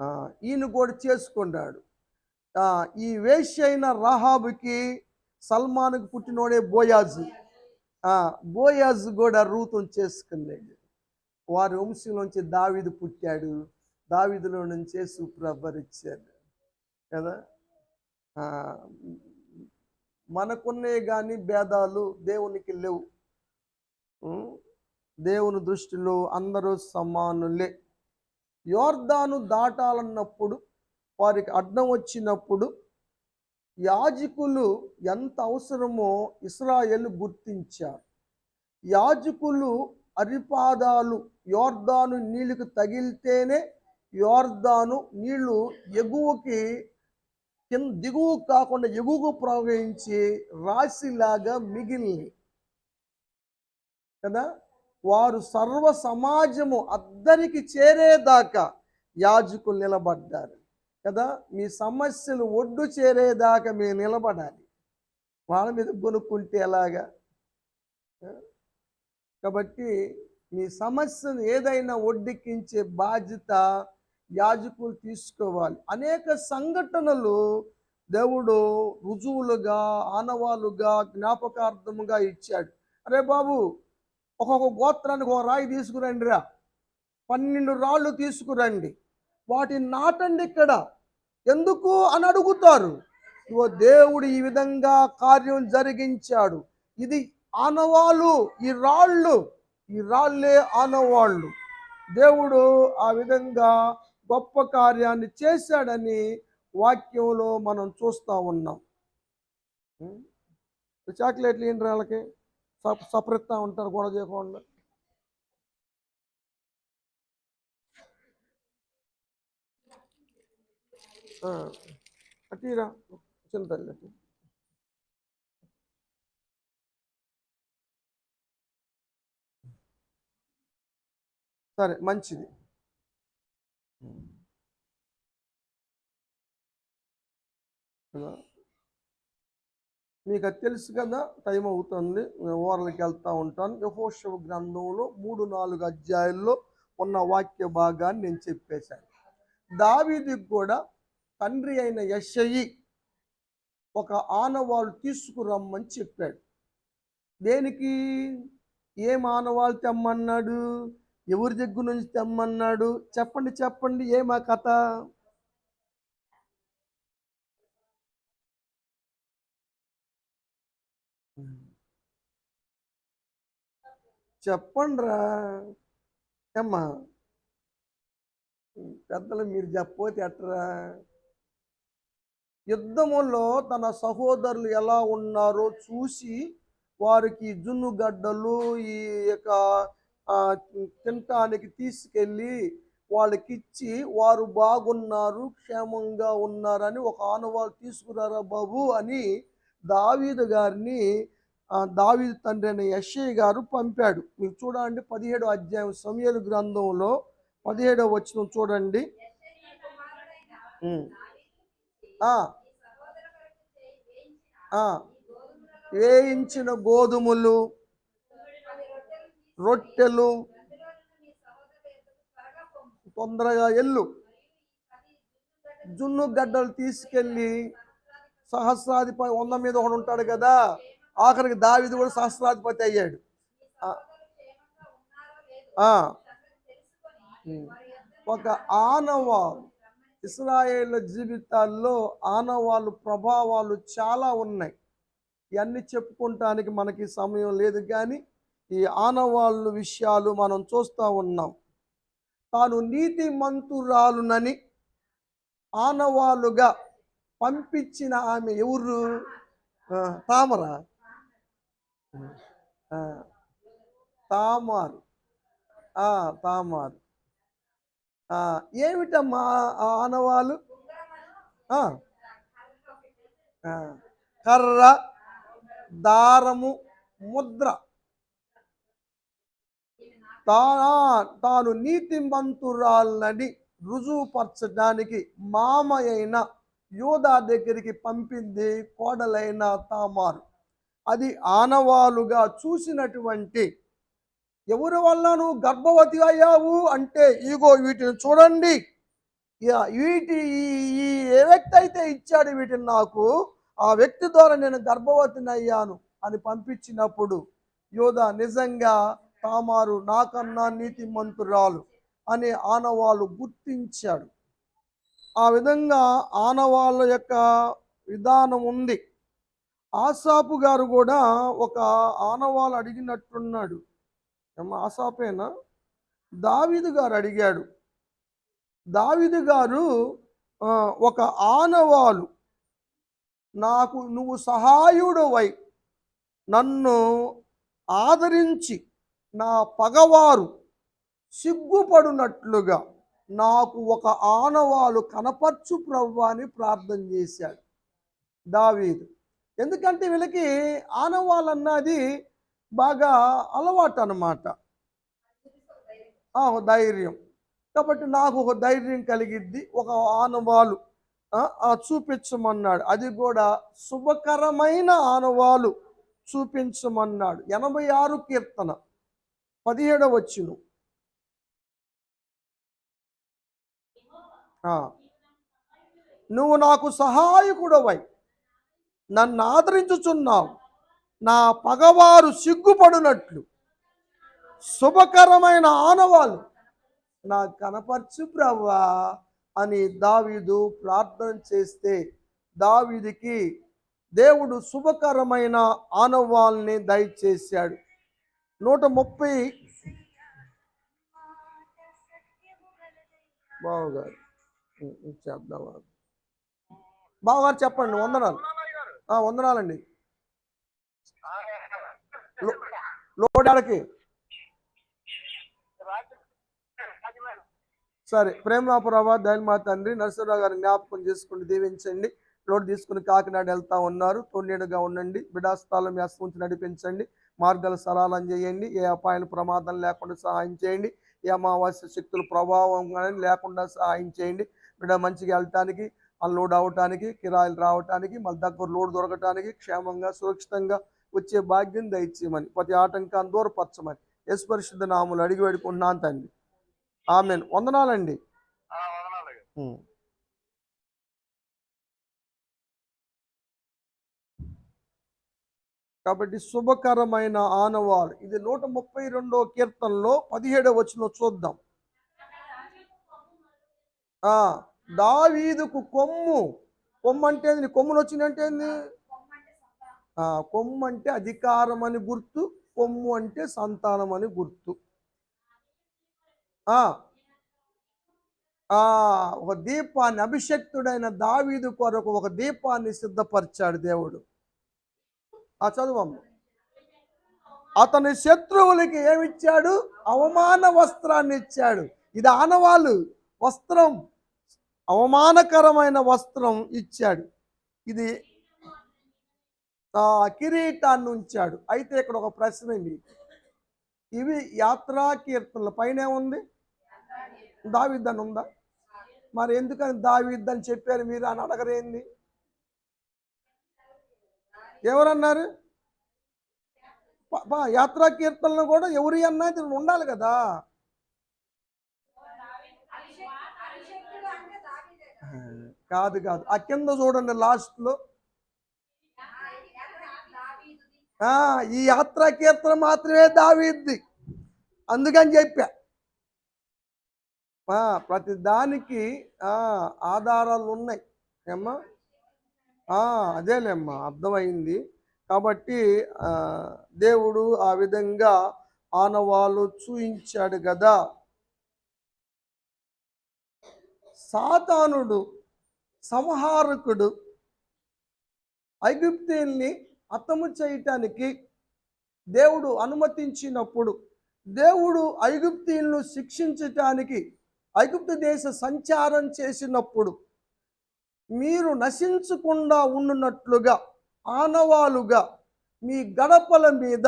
Speaker 1: ఆ, ఈయన కూడా చేసుకున్నాడు. ఆ, ఈ వేశ్య అయిన రాహాబుకి సల్మాన్కి పుట్టినోడే బోయాజు. ఆ, బోయాజు కూడా రూతుని చేసుకున్నాడు. వారి వంశంలోంచి దావీదు పుట్టాడు. దావీదులో నుంచి యేసు ప్రభువు ఇచ్చాడు కదా. ఆ, మనకున్నే కానీ భేదాలు దేవునికి లేవు. ఉం? దేవుని దృష్టిలో అందరూ సమానులే. యోర్దాను దాటాలన్నప్పుడు, వారికి అడ్డం వచ్చినప్పుడు యాజకులు ఎంత అవసరమో ఇశ్రాయేలు గుర్తించారు. యాజకులు అరిపాదాలు యోర్దాను నీళ్ళకు తగిలితేనే యోర్దాను నీళ్లు ఎగువకి దిగువ కాకుండా ఎగువకు ప్రవహించి రాశిలాగా మిగిలినవి కదా. వారు సర్వ సమాజము అద్దరికి చేరేదాకా యాజకులు నిలబడ్డారు కదా. మీ సమస్యలు ఒడ్డు చేరేదాకా మీరు నిలబడాలి. వాళ్ళ మీద కొనుక్కుంటే ఎలాగా? కాబట్టి మీ సమస్యను ఏదైనా ఒడ్డెక్కించే బాధ్యత యాజకులు తీసుకోవాలి. అనేక సంఘటనలు దేవుడు రుజువులుగా, ఆనవాలుగా, జ్ఞాపకార్థముగా ఇచ్చాడు. అరే బాబు, ఒక్కొక్క గోత్రానికి ఒక రాయి తీసుకురండి రా, 12 రాళ్ళు తీసుకురండి, వాటిని నాటండి ఇక్కడ. ఎందుకు అని అడుగుతారు. ఇగో దేవుడు ఈ విధంగా కార్యం జరిగించాడు. ఇది ఆనవాళ్ళు, ఈ రాళ్ళే ఆనవాళ్ళు. దేవుడు ఆ విధంగా గొప్ప కార్యాన్ని చేశాడని వాక్యంలో మనం చూస్తూ ఉన్నాం. చాక్లెట్లు ఏంటి వాళ్ళకి సపరిస్తా ఉంటారు గొడవ చేయకుండా. అటీరా చిన్న తల్లి. సరే, మంచిది. మీకు అది తెలుసు కదా, టైం అవుతుంది, ఓరలకి వెళ్తూ ఉంటాను. యెహోషువ గ్రంథంలో 3-4 అధ్యాయుల్లో ఉన్న వాక్య భాగాన్ని నేను చెప్పేశాను. దావీదుకు కూడా తండ్రి అయిన యెషయి ఒక ఆనవాళ్ళు తీసుకురమ్మని చెప్పాడు. దేనికి? ఏం ఆనవాళ్ళు తెమ్మన్నాడు? ఎవరి దగ్గర నుంచి తెమ్మన్నాడు? చెప్పండి, ఏమా కథ? చెప్పండిరా అమ్మా, పెద్దలు మీరు చెప్పపోతే ఎట్రా? యుద్ధములో తన సహోదరులు ఎలా ఉన్నారో చూసి వారికి జున్నుగడ్డలు ఈ యొక్క తినటానికి తీసుకెళ్ళి వాళ్ళకిచ్చి వారు బాగున్నారు, క్షేమంగా ఉన్నారని ఒక ఆనవాళ్ళు తీసుకురారా బాబు అని దావీదు గారిని దావీదు తండ్రి అయిన యెషయి గారు పంపాడు. మీరు చూడండి 17వ అధ్యాయం సమూయేలు గ్రంథంలో 17వ వచనం చూడండి. వేయించిన గోధుమలు, రొట్టెలు, తొందరగా ఎల్లు, జున్ను గడ్డలు తీసుకెళ్ళి సహస్రాధిపతి 100 మీద ఒకడు ఉంటాడు కదా, ఆఖరికి దావీదు కూడా సహస్రాధిపతి అయ్యాడు. ఒక ఆనవాలు, ఇశ్రాయేళ్ల జీవితాల్లో ఆనవాళ్ళు ప్రభావాలు చాలా ఉన్నాయి. ఇవన్నీ చెప్పుకుంటానికి మనకి సమయం లేదు, కానీ ఈ ఆనవాళ్ళు విషయాలు మనం చూస్తూ ఉన్నాం. తాను నీతిమంతురాలునని ఆనవాళ్ళుగా పంపించిన ఆమె ఎవరు? తామరా? తామారు. తామారు. ఏమిటమ్మా ఆనవాళ్ళు? కర్ర, దారము, ముద్ర. తాను నీతిమంతురాలని రుజువుపరచడానికి మామ అయిన యూదా దగ్గరికి పంపింది కోడలైన తామారు. అది ఆనవాలుగా చూసినటువంటి ఎవరి వల్ల నువ్వు గర్భవతి అయ్యావు అంటే, ఇగో వీటిని చూడండి, వీటి ఈ ఏ వ్యక్తి అయితే ఇచ్చాడు వీటిని నాకు, ఆ వ్యక్తి ద్వారా నేను గర్భవతిని అయ్యాను అని పంపించినప్పుడు యోధ నిజంగా తామారు నాకన్నా నీతిమంతురాలు అనే ఆనవాళ్ళు గుర్తించాడు. ఆ విధంగా ఆనవాళ్ళ యొక్క విధానం ఉంది. ఆసాపు గారు కూడా ఒక ఆనవాళ్ళు అడిగినట్టున్నాడు. ఆసాపేనా? దావీదు గారు అడిగాడు. దావీదు గారు ఒక ఆనవాలు, నాకు నువ్వు సహాయుడవై నన్ను ఆదరించి నా పగవారు సిగ్గుపడునట్లుగా నాకు ఒక ఆనవాలు కనపర్చు ప్రభువా అని ప్రార్థన చేశాడు దావీదు. ఎందుకంటే వీళ్ళకి ఆనవాళ్ళు అన్నది బాగా అలవాటు అన్నమాట, ధైర్యం. కాబట్టి నాకు ఒక ధైర్యం కలిగిద్ది, ఒక ఆనవాలు చూపించమన్నాడు. అది కూడా శుభకరమైన ఆనవాలు చూపించమన్నాడు. 86 కీర్తన 17వ వచనం. నువ్వు నాకు సహాయకుడవై నన్ను ఆదరించుచున్నావు, నా పగవారు సిగ్గుపడునట్లు శుభకరమైన ఆనవాలు నాకు కనపరచు ప్రభువా అని దావీదు ప్రార్థన చేస్తే, దావీదుకి దేవుడు శుభకరమైన ఆనవాల్ని దయచేశాడు. 130 బావగారు చేద్దామా? బావగారు చెప్పండి. వందనాలు. వందనాలండి. లోడాలకి సరే. ప్రేమపురవ దయల్మా తండ్రి నరసింహరావు గారిని జ్ఞాపకం చేసుకుని దీవించండి. లోడ్ తీసుకుని కాకినాడ వెళ్తా ఉన్నారు. తోడేడుగా ఉండండి. బిడాస్థాలం మీ హస్తం ఉంచి నడిపించండి. మార్గాలు సరళం చేయండి. ఏ అపాయాల ప్రమాదం లేకుండా సహాయం చేయండి. ఏ అమావాస్య శక్తుల ప్రభావం లేకుండా సహాయం చేయండి. బిడ్డ మంచిగా వెళ్ళటానికి, అన్లోడ్ అవటానికి, కిరాయిలు రావటానికి, మళ్ళీ దగ్గర లోడ్ దొరకటానికి, క్షేమంగా సురక్షితంగా వచ్చే భాగ్యం దయచేయమని, ప్రతి ఆటంకాన్ని దూరపరచమని యేసు పరిశుద్ధ నామములో అడిగి వేడుకుంటున్నాను తండ్రి. ఆమేన్. వందనాలండి. కాబట్టి శుభకరమైన ఆనవాలు, ఇది 132వ కీర్తనలో 17వ వచనం చూద్దాం. దావీదుకు కొమ్ము. కొమ్ము అంటే కొమ్ములు వచ్చిందంటే ఏంది? కొమ్ము అంటే అధికారం అని గుర్తు, కొమ్ము అంటే సంతానం అని గుర్తు. ఒక దీపాన్ని, అభిషక్తుడైన దావీదు కొరకు ఒక దీపాన్ని సిద్ధపరిచాడు దేవుడు. చదువమ్మ. అతని శత్రువులకి ఏమిచ్చాడు? అవమాన వస్త్రాన్ని ఇచ్చాడు. ఇది ఆనవాలు వస్త్రం, అవమానకరమైన వస్త్రం ఇచ్చాడు. ఇది కిరీటాన్ని ఉంచాడు. అయితే ఇక్కడ ఒక ప్రశ్న ఉంది. ఇవి యాత్రా కీర్తనల పైనే ఉంది, దావీదు అని ఉందా? మరి ఎందుకని దావీదు అని చెప్పారు మీరు అని అడగరేంది? ఎవరన్నారు? యాత్రా కీర్తనలు కూడా ఎవరి అన్నది ఉండాలి కదా. కాదు కాదు, ఆ కింద చూడండి లాస్ట్లో, ఈ యాత్రా కీర్తన మాత్రమే దావీదుది. అందుకని చెప్పా, ప్రతి దానికి ఆధారాలు ఉన్నాయి ఏమ్మా. అదేలేమ్మా, అర్థమైంది. కాబట్టి దేవుడు ఆ విధంగా ఆనవాళ్ళు చూయించాడు కదా. సాతానుడు సంహారకుడు ఐగుప్తీయుల్ని హతము చేయటానికి దేవుడు అనుమతించినప్పుడు, దేవుడు ఐగుప్తీయులను శిక్షించటానికి ఐగుప్తు దేశ సంచారం చేసినప్పుడు, మీరు నశించకుండా ఉండునట్లుగా ఆనవాలుగా మీ గడపల మీద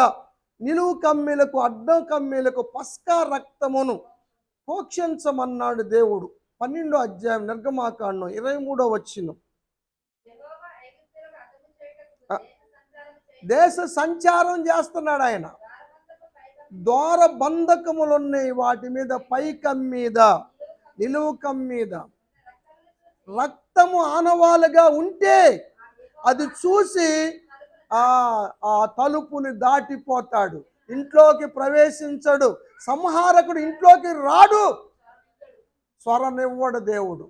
Speaker 1: నిలువు కమ్మీలకు, అడ్డం కమ్మీలకు పస్కా రక్తమును పోక్షించమన్నాడు దేవుడు. 12వ అధ్యాయం నిర్గమాకాండం 23వ వచనం. దేశ సంచారం చేస్తున్నాడు ఆయన. ద్వార బంధకములు ఉన్నాయి, వాటి మీద పైకం మీద నిలువుకం మీద రక్తము ఆనవాలుగా ఉంటే అది చూసి ఆ ఆ తలుపుని దాటిపోతాడు, ఇంట్లోకి ప్రవేశించడు, సంహారకుడు ఇంట్లోకి రాడు, స్వరనివ్వడు దేవుడు.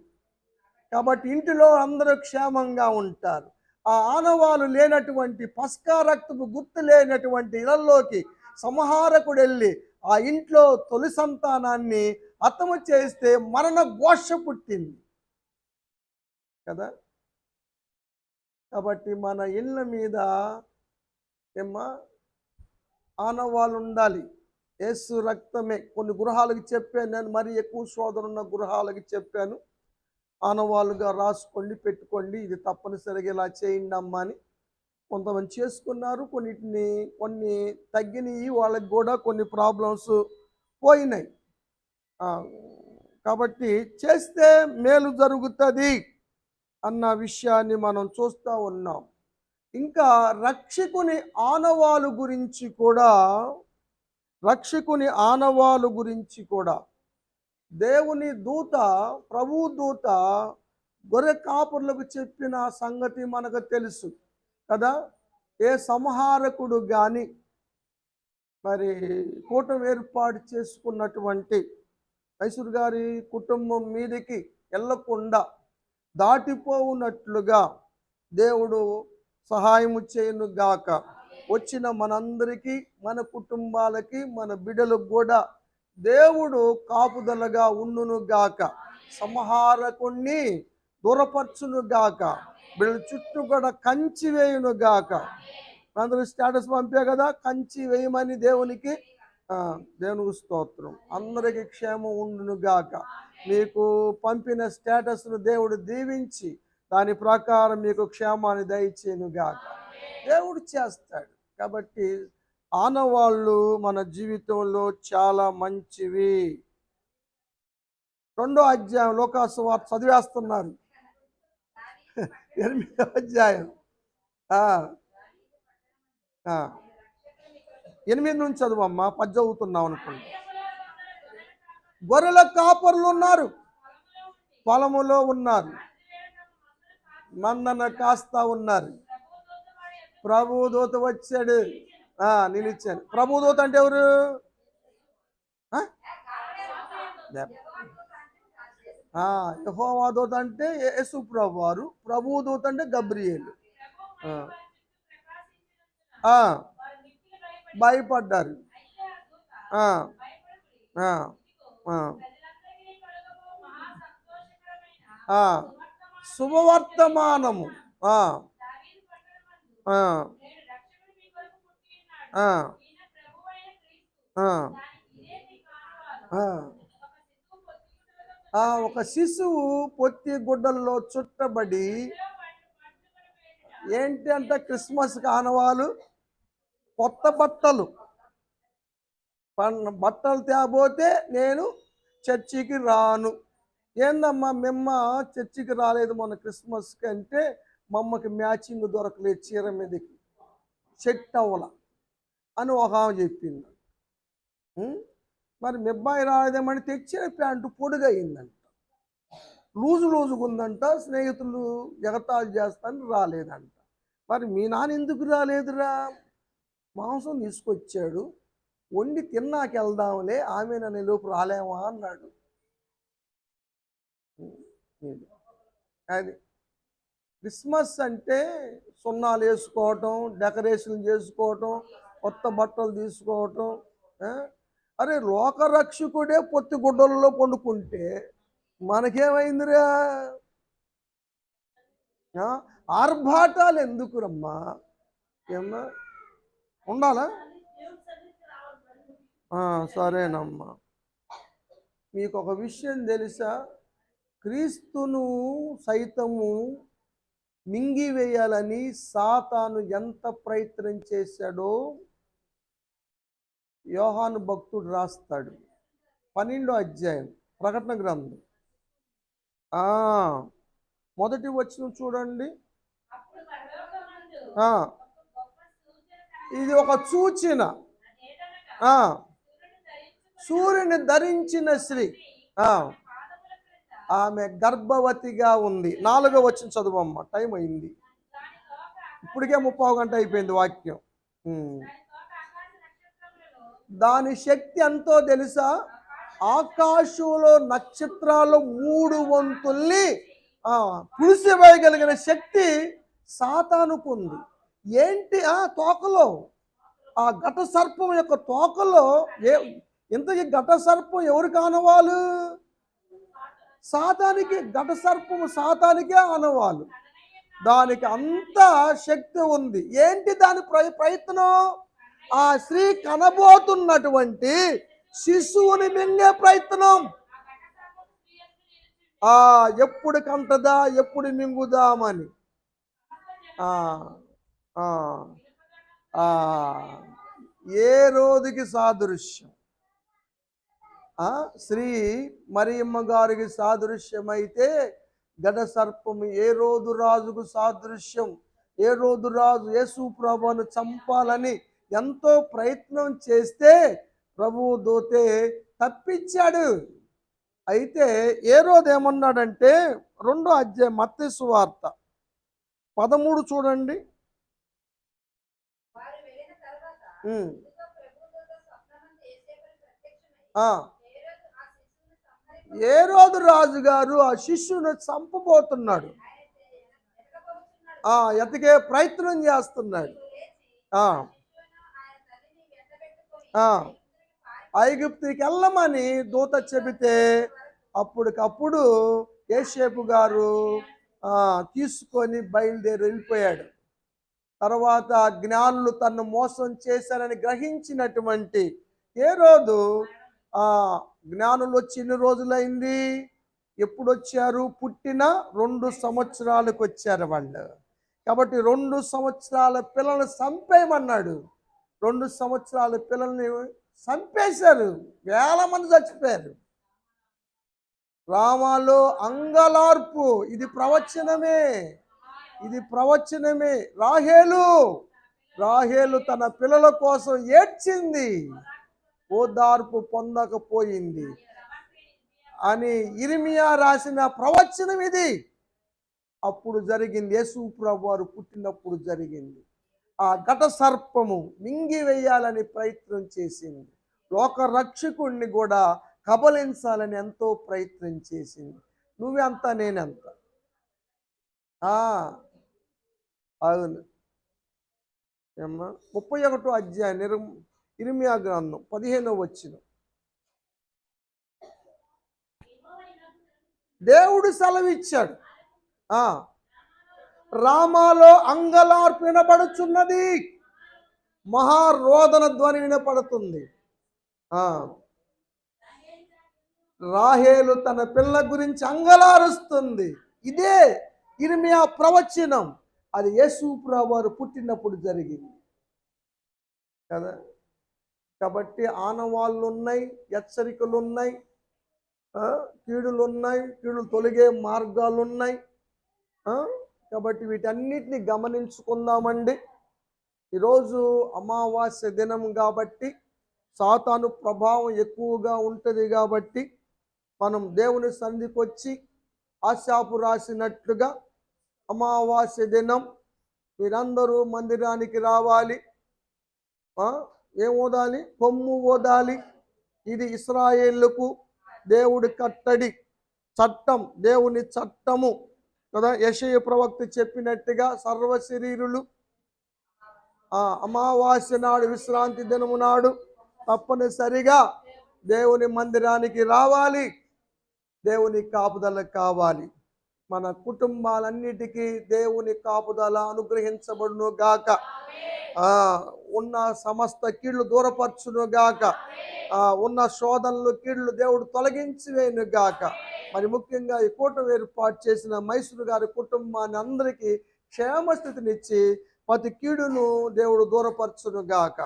Speaker 1: కాబట్టి ఇంటిలో అందరూ క్షేమంగా ఉంటారు. ఆ ఆనవాలు లేనటువంటి పస్కా రక్తపు గుర్తు లేనటువంటి ఇళ్లలోకి సంహారకుడు వెళ్ళి ఆ ఇంట్లో తొలి సంతానాన్ని హతము చేస్తే మరణ ఘోష పుట్టింది కదా. కాబట్టి మన ఇళ్ళ మీద ఏమ్మా ఆనవాళ్ళు ఉండాలి. యేసు రక్తమే. కొన్ని గృహాలకు చెప్పాను నేను, మరీ ఎక్కువ శోధనున్న గృహాలకు చెప్పాను, ఆనవాళ్ళుగా రాసుకోండి, పెట్టుకోండి, ఇది తప్పనిసరిగా ఇలా చేయండి అమ్మా అని. కొంతమంది చేసుకున్నారు, కొన్ని తగ్గినాయి, వాళ్ళకి కూడా కొన్ని ప్రాబ్లమ్స్ పోయినాయి. కాబట్టి చేస్తే మేలు జరుగుతుంది అన్న విషయాన్ని మనం చూస్తూ ఉన్నాం. ఇంకా రక్షకుని ఆనవాలు గురించి కూడా దేవుని దూత, ప్రభు దూత గొర్రె కాపుర్లకు చెప్పిన సంగతి మనకు తెలుసు కదా. ఏ సంహారకుడు కానీ మరి కూటమి ఏర్పాటు చేసుకున్నటువంటి మైసూర్ గారి కుటుంబం మీదకి వెళ్ళకుండా దాటిపోవునట్లుగా దేవుడు సహాయము చేయను గాక. వచ్చిన మనందరికీ, మన కుటుంబాలకి, మన బిడ్డలకు కూడా దేవుడు కాపుదలగా ఉండును గాక. సంహారకుణ్ణి దూరపరచును గాక. బిడ్డల చుట్టూ కూడా కంచి వేయును గాక. అందరూ స్టేటస్ పంపే కదా, కంచి వేయమని దేవునికి స్తోత్రం. అందరికీ క్షేమం ఉండును గాక. మీకు పంపిన స్టేటస్ను దేవుడు దీవించి దాని ప్రకారం మీకు క్షేమాన్ని దయచేయును గాక. దేవుడు చేస్తాడు. కాబట్టి ఆనవాళ్ళు మన జీవితంలో చాలా మంచివి. 2వ అధ్యాయం లోకాసు వార్త చదివేస్తున్నారు, 8వ అధ్యాయం 8 నుంచి చదువమ్మా, 10 చదువుతున్నాం అనుకోండి. గొర్రెల కాపర్లు ఉన్నారు, పొలములో ఉన్నారు, మందన కాస్తా ఉన్నారు. ప్రభు దూత వచ్చాడు, నిలిచాను. ప్రభు దూత అంటే ఎవరు? యెహోవా దూత అంటే యేసు ప్రభు వారు, ప్రభు దూత అంటే గబ్రియేలు. భయపడ్డారు. శుభవర్తమానము ఒక శిశువు పొత్తి గుడ్డల్లో చుట్టబడి, ఏంటి అంటే క్రిస్మస్ ఆనవాలు, కొత్త బట్టలు తేబోతే నేను చర్చికి రాను. ఏందమ్మా మిమ్మ చర్చికి రాలేదు మొన్న క్రిస్మస్కి అంటే, మమ్మకి మ్యాచింగ్ దొరకలేదు చీర మీదకి, సెట్ అవ్వాల అని ఒక ఆమె చెప్పింది. మరి మీ అబ్బాయి రాలేదేమని తెచ్చిన ప్యాంటు పొడుగు అయిందంట, లూజుగా ఉందంట, స్నేహితులు ఎగతాళి చేస్తాను రాలేదంట. మరి మీ నాన్న ఎందుకు రాలేదురా? మాంసం తీసుకొచ్చాడు, వండి తిన్నాక వెళ్దాంలే, ఆమె నన్ను లోపు రాలేమా అన్నాడు. అది క్రిస్మస్ అంటే సున్నాలు వేసుకోవటం, డెకరేషన్ చేసుకోవటం, కొత్త బట్టలు తీసుకోవటం. అరే లోకరక్షకుడే పొత్తి గుడ్డలలో పండుకుంటే మనకేమైందిరా? ఆర్భాటాలు ఎందుకురమ్మా? ఏమన్నా ఉండాలా? సరేనమ్మా. మీకు ఒక విషయం తెలుసా? క్రీస్తును సైతము మింగివేయాలని సాతాను ఎంత ప్రయత్నం చేశాడో యోహాను భక్తుడు రాస్తాడు, 12వ అధ్యాయం ప్రకటన గ్రంథం 1వ వచనం చూడండి. ఇది ఒక సూచన. సూర్యుని ధరించిన స్త్రీ ఆ, ఆమె గర్భవతిగా ఉంది. 4వ వచనం చదువమ్మ, టైం అయింది. ఇప్పటికే 30 గంట అయిపోయింది వాక్యం. ఉమ్. దాని శక్తి ఎంతో తెలుసా? ఆకాశంలో నక్షత్రాలు 3 వంతుల్ని పులిసివేయగలిగిన శక్తి సాతానుకుంది. ఏంటి? తోకలో, ఆ ఘట సర్పం యొక్క తోకలో ఇంతకీ ఘట సర్పం ఎవరికి ఆనవాలు? సాతానికి. ఘట సర్పము సాతానికే ఆనవాలు. దానికి అంత శక్తి ఉంది. ఏంటి దాని ప్రయత్నం? ఆ స్త్రీ కనబోతున్నటువంటి శిశువుని మింగే ప్రయత్నం. ఎప్పుడు కంటదా, ఎప్పుడు మింగుదామని. ఏ రోజుకి సాదృశ్యం? శ్రీ మరియమ్మ గారికి సాదృశ్యమైతే ఘట సర్పము ఏ రోజు రాజుకు సాదృశ్యం. ఏ రోజు రాజు యేసు ప్రభువును చంపాలని ఎంతో ప్రయత్నం చేస్తే ప్రభువు దూతే తప్పించాడు. అయితే ఏ రోజు ఏమన్నాడంటే 2వ అధ్యాయం మత్తయి సువార్త 13 చూడండి. ఏ రోజు రాజుగారు ఆ శిష్యుని చంపబోతున్నాడు. ఎతికే ప్రయత్నం చేస్తున్నాడు. ఐగుప్తుకి వెళ్ళమని దూత చెబితే అప్పటికప్పుడు యేసేపు గారు తీసుకొని బయలుదేరి వెళ్ళిపోయాడు. తర్వాత జ్ఞానులు తన్ను మోసం చేశారని గ్రహించినటువంటి ఏ రోజు జ్ఞానులు వచ్చి ఎన్ని రోజులైంది? ఎప్పుడు వచ్చారు? పుట్టిన 2 సంవత్సరాలకు వచ్చారు వాళ్ళు. కాబట్టి 2 సంవత్సరాల పిల్లల్ని చంపేయమన్నాడు. 2 సంవత్సరాల పిల్లల్ని చంపేశారు. వేల మంది చచ్చిపోయారు. రామాలో అంగలార్పు. ఇది ప్రవచనమే, ఇది ప్రవచనమే. రాహేలు తన పిల్లల కోసం ఏడ్చింది, ఓదార్పు పొందకపోయింది అని ఇర్మియా రాసిన ప్రవచనం ఇది. అప్పుడు జరిగింది. యేసు ప్రభు వారు పుట్టినప్పుడు జరిగింది. ఆ ఘట సర్పము మింగివేయాలని ప్రయత్నం చేసింది. లోక రక్షకుణ్ణి కూడా కబలించాలని ఎంతో ప్రయత్నం చేసింది. నువ్వెంత, నేనెంత? అవును. 31వ అధ్యాయం ఇర్మియా గ్రంథం 15వ వచనం. దేవుడు సెలవిచ్చాడు. రామాలో అంగలార్పు వినపడుచున్నది, మహారోదన ధ్వని వినపడుతుంది. రాహేలు తన పిల్ల గురించి అంగలారుస్తుంది. ఇదే ఇర్మియా ప్రవచనం. అది యేసు ప్రభువు వారు పుట్టినప్పుడు జరిగింది కదా. కాబట్టి ఆనవాళ్ళు ఉన్నాయి, హెచ్చరికలు ఉన్నాయి, కీడులు ఉన్నాయి, కీడులు తొలగే మార్గాలు ఉన్నాయి. కాబట్టి వీటన్నిటిని గమనించుకుందామండి. ఈరోజు అమావాస్య దినం కాబట్టి సాతాను ప్రభావం ఎక్కువగా ఉంటుంది. కాబట్టి మనం దేవుని సన్నిధికి వచ్చి ఆశాపు రాసినట్లుగా అమావాస్య దినం మీరందరూ మందిరానికి రావాలి. ఏం ఓదాలి? కొమ్ము ఓదాలి. ఇది ఇశ్రాయేలుకు దేవుడి కట్టడి, చట్టం, దేవుని చట్టము కదా. యెషయా ప్రవక్త చెప్పినట్టుగా సర్వ శరీరులు అమావాస్య నాడు, విశ్రాంతి దినము నాడు తప్పనిసరిగా దేవుని మందిరానికి రావాలి. దేవుని కాపుదల కావాలి. మన కుటుంబాలన్నిటికీ దేవుని కాపుదల అనుగ్రహించబడును గాక. ఉన్న సమస్త కీళ్లు దూరపరచును గాక. ఉన్న శోధనలు, కీళ్లు దేవుడు తొలగించి వేయును గాక. మరి ముఖ్యంగా ఈ కూటమి ఏర్పాటు చేసిన మైసూరు గారి కుటుంబాన్ని అందరికీ క్షేమస్థితినిచ్చి ప్రతి కీడును దేవుడు దూరపరచును గాక.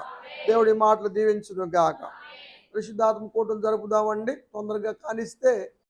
Speaker 1: దేవుడి మాటలు దీవించును గాక. పరిశుద్ధాత్మ కూటమి జరుపుదామండి. తొందరగా కానిస్తే